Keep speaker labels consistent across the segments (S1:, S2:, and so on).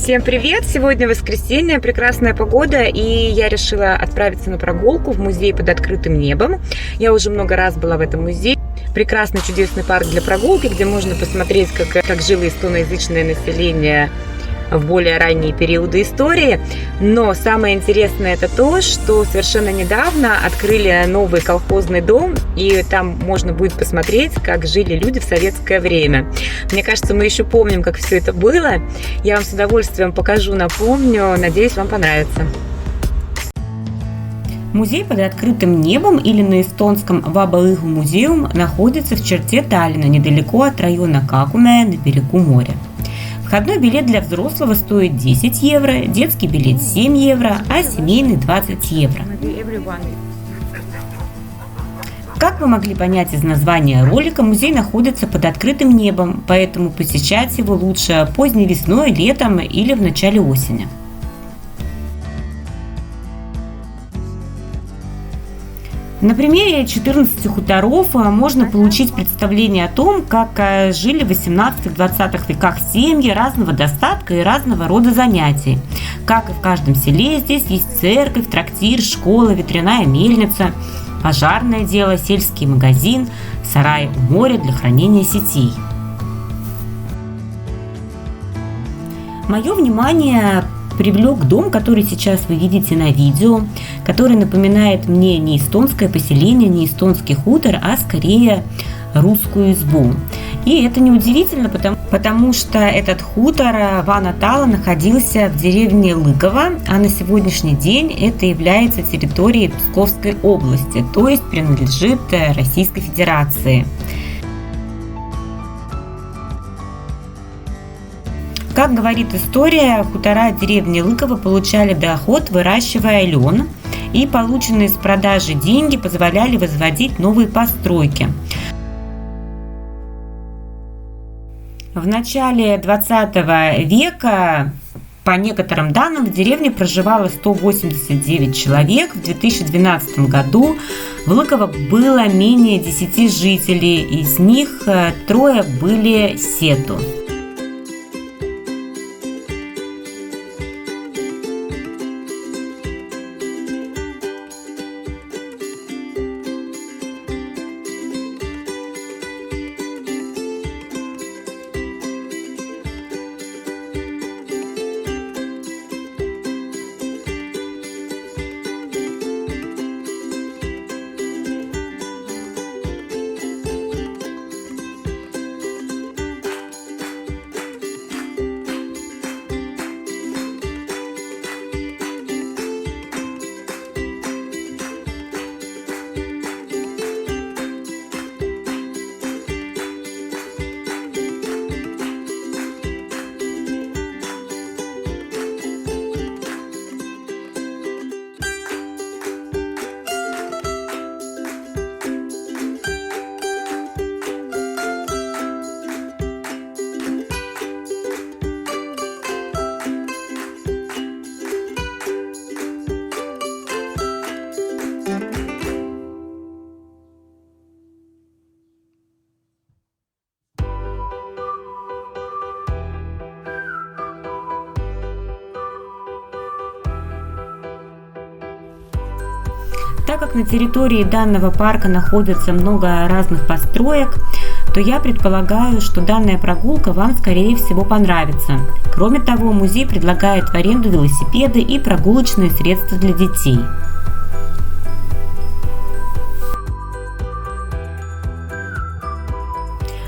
S1: Всем привет! Сегодня воскресенье, прекрасная погода, и я решила отправиться на прогулку в музей под открытым небом. Я уже много раз была в этом музее. Прекрасный, чудесный парк для прогулки, где можно посмотреть, как жило эстоноязычное население в более ранние периоды истории. Но самое интересное это то, что совершенно недавно открыли новый колхозный дом, и там можно будет посмотреть, как жили люди в советское время. Мне кажется, мы еще помним, как все это было. Я вам с удовольствием покажу, напомню. Надеюсь, вам понравится. Музей под открытым небом, или на эстонском Vaba-Õhu музеум, находится в черте Таллина, недалеко от района Какумая, на берегу моря. Входной билет для взрослого стоит 10 евро, детский билет 7 евро, а семейный 20 евро. Как вы могли понять из названия ролика, музей находится под открытым небом, поэтому посещать его лучше поздней весной, летом или в начале осени. На примере 14 хуторов можно получить представление о том, как жили в 18-20 веках семьи разного достатка и разного рода занятий. Как и в каждом селе, здесь есть церковь, трактир, школа, ветряная мельница, пожарное дело, сельский магазин, сарай у моря для хранения сетей. Мое внимание привлек дом, который сейчас вы видите на видео, который напоминает мне не эстонское поселение, не эстонский хутор, а скорее русскую избу. И это неудивительно, потому что этот хутор Vana-Tala находился в деревне Лыково, а на сегодняшний день это является территорией Псковской области, то есть принадлежит Российской Федерации. Как говорит история, хутора деревни Лыково получали доход, выращивая лен, и полученные с продажи деньги позволяли возводить новые постройки. В начале 20 века, по некоторым данным, в деревне проживало 189 человек. В 2012 году в Лыково было менее 10 жителей, из них 3 были сету. Так как на территории данного парка находится много разных построек, то я предполагаю, что данная прогулка вам, скорее всего, понравится. Кроме того, музей предлагает в аренду велосипеды и прогулочные средства для детей.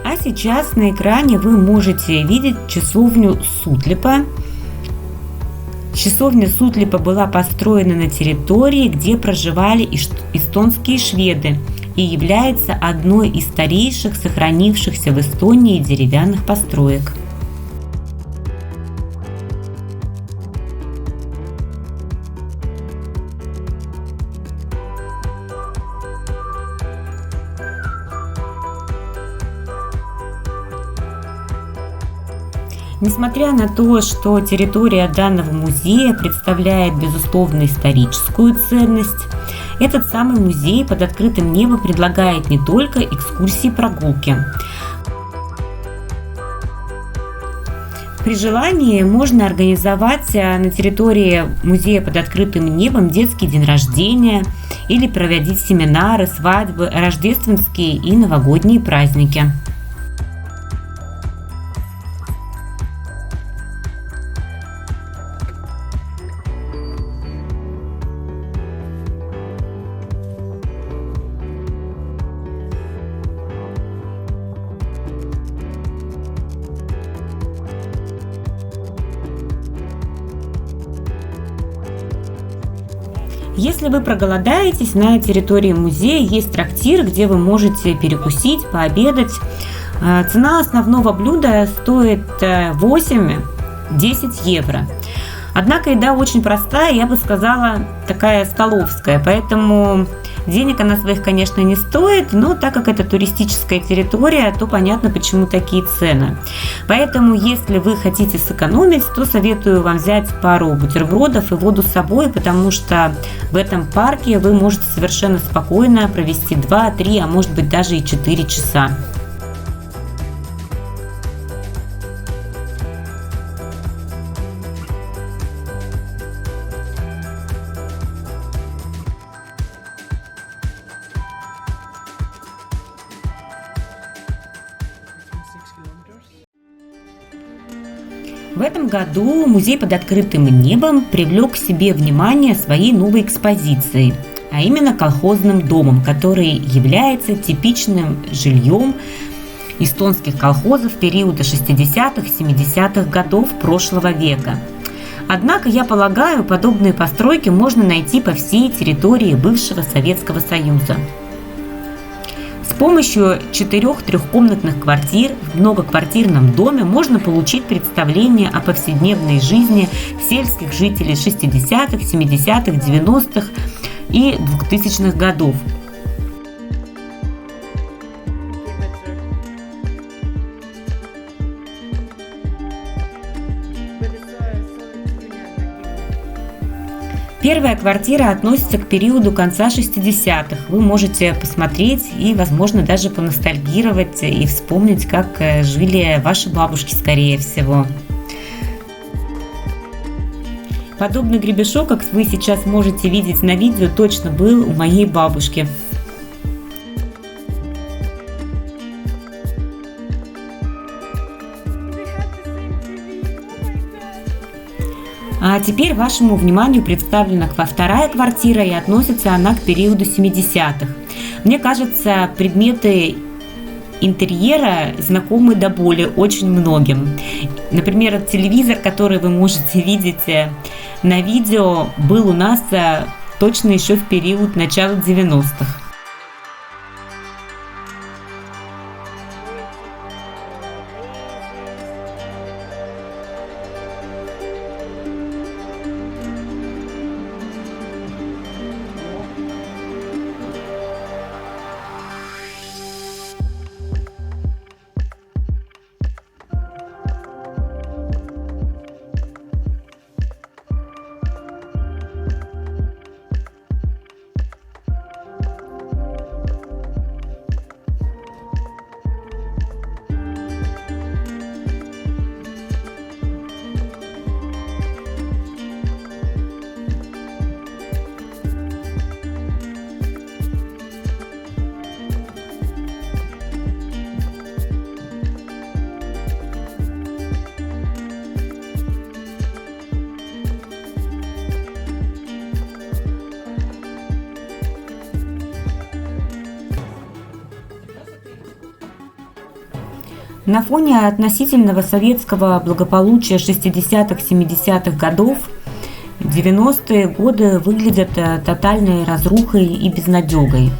S1: А сейчас на экране вы можете видеть часовню Сутлипа. Часовня Сутлипа была построена на территории, где проживали эстонские шведы, и является одной из старейших сохранившихся в Эстонии деревянных построек. Несмотря на то, что территория данного музея представляет безусловно историческую ценность, этот самый музей под открытым небом предлагает не только экскурсии и прогулки. При желании можно организовать на территории музея под открытым небом детский день рождения или проводить семинары, свадьбы, рождественские и новогодние праздники. Если вы проголодаетесь, на территории музея есть трактир, где вы можете перекусить, пообедать. Цена основного блюда стоит 8-10 евро. Однако еда очень простая, я бы сказала, такая столовская, поэтому денег она своих, конечно, не стоит, но так как это туристическая территория, то понятно, почему такие цены. Поэтому, если вы хотите сэкономить, то советую вам взять пару бутербродов и воду с собой, потому что в этом парке вы можете совершенно спокойно провести 2-3, а может быть даже и 4 часа. В этом году музей под открытым небом привлек к себе внимание своей новой экспозицией, а именно колхозным домом, который является типичным жильем эстонских колхозов периода 60-70-х годов прошлого века. Однако, я полагаю, подобные постройки можно найти по всей территории бывшего Советского Союза. С помощью 4 трехкомнатных квартир в многоквартирном доме можно получить представление о повседневной жизни сельских жителей 60-х, 70-х, 90-х и 2000-х годов. Первая квартира относится к периоду конца 60-х. Вы можете посмотреть и, возможно, даже поностальгировать и вспомнить, как жили ваши бабушки, скорее всего. Подобный гребешок, как вы сейчас можете видеть на видео, точно был у моей бабушки. А теперь вашему вниманию представлена вторая квартира, и относится она к периоду 70-х. Мне кажется, предметы интерьера знакомы до боли очень многим. Например, телевизор, который вы можете видеть на видео, был у нас точно еще в период начала 90-х. На фоне относительного советского благополучия 60-х, 70-х годов 90-е годы выглядят тотальной разрухой и безнадегой.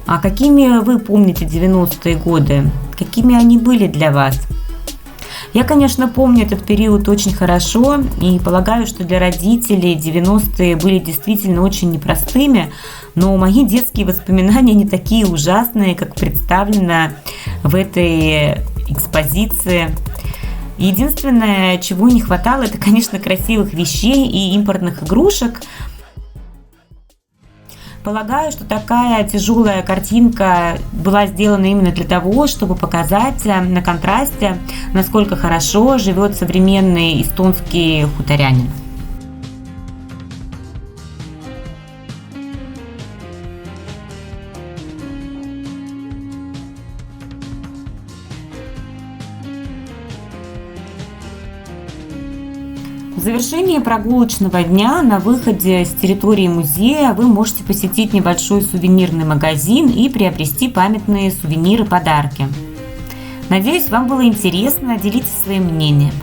S1: А какими вы помните 90-е годы? Какими они были для вас? Я, конечно, помню этот период очень хорошо и полагаю, что для родителей 90-е были действительно очень непростыми, но мои детские воспоминания не такие ужасные, как представлено в этой экспозиции. Единственное, чего не хватало, это, конечно, красивых вещей и импортных игрушек. Полагаю, что такая тяжелая картинка была сделана именно для того, чтобы показать на контрасте, насколько хорошо живет современный эстонский хуторянин. В завершении прогулочного дня на выходе с территории музея вы можете посетить небольшой сувенирный магазин и приобрести памятные сувениры-подарки. Надеюсь, вам было интересно. Делитесь своим мнением.